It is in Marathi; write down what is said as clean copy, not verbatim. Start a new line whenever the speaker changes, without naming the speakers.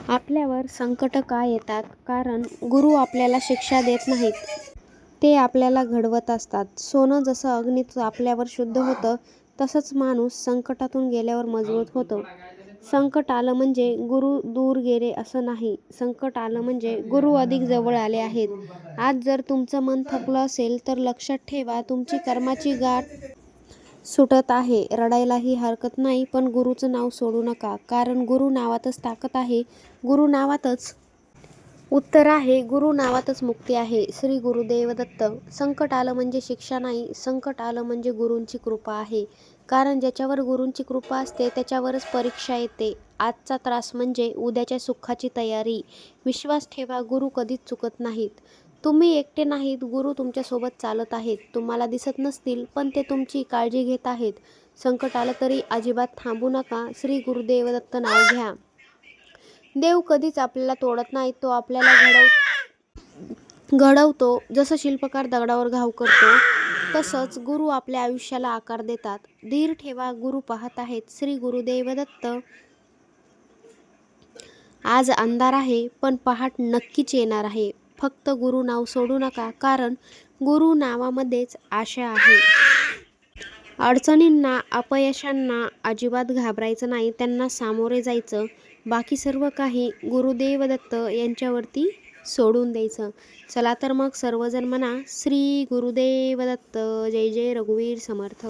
आपल्यावर संकट का येतात? कारण गुरु आपल्याला शिक्षा देत नाहीत. ते आपल्याला घडवत असतात. सोनं जसं अग्नीत आपल्यावर शुद्ध होतं, तसंच माणूस संकटातून गेल्यावर मजबूत होतो. संकट आलं म्हणजे गुरु दूर गेले असं नाही. संकट आलं म्हणजे गुरु अधिक जवळ आले आहेत. आज जर तुमचं मन थकलं असेल, तर लक्षात ठेवा, तुमची कर्माची गाठ सुटत आहे. रडायलाही हरकत नाही, पण गुरुचं नाव सोडू नका. कारण गुरु नावातच ताकद आहे. गुरु नावातच उत्तर आहे. गुरु नावातच मुक्ती आहे. श्री गुरुदेव दत्त. संकट आलं म्हणजे शिक्षा नाही, संकट आलं म्हणजे गुरूंची कृपा आहे. कारण ज्याच्यावर गुरूंची कृपा असते, त्याच्यावरच परीक्षा येते. आजचा त्रास म्हणजे उद्याच्या सुखाची तयारी. विश्वास ठेवा, गुरु कधीच चुकत नाहीत. तुम्ही एकटे नाहीत, गुरु तुमच्यासोबत चालत आहेत. तुम्हाला दिसत नसतील, पण ते तुमची काळजी घेत आहेत. संकट आलं तरी अजिबात थांबू नका. श्री गुरुदेव दत्त नाव घ्या. देव कधीच आपल्याला तोडत नाही, तो आपल्याला घडवतो. जसं शिल्पकार दगडावर घाव करतो, तसंच गुरु आपल्या आयुष्याला आकार देतात. धीर ठेवा, गुरु पाहत आहेत. श्री गुरुदेव दत्त. आज अंधार आहे, पण पहाट नक्कीच येणार आहे. फक्त गुरु नाव सोडू नका, कारण गुरु नावामध्येच आशा आहे. अडचणींना, अपयशांना अजिबात घाबरायचं नाही, त्यांना सामोरे जायचं. बाकी सर्व काही गुरुदेव दत्त यांच्यावरती सोडून द्यायचं. चला तर मग सर्वजण म्हणा, श्री गुरुदेव दत्त. जय जय रघुवीर समर्थ.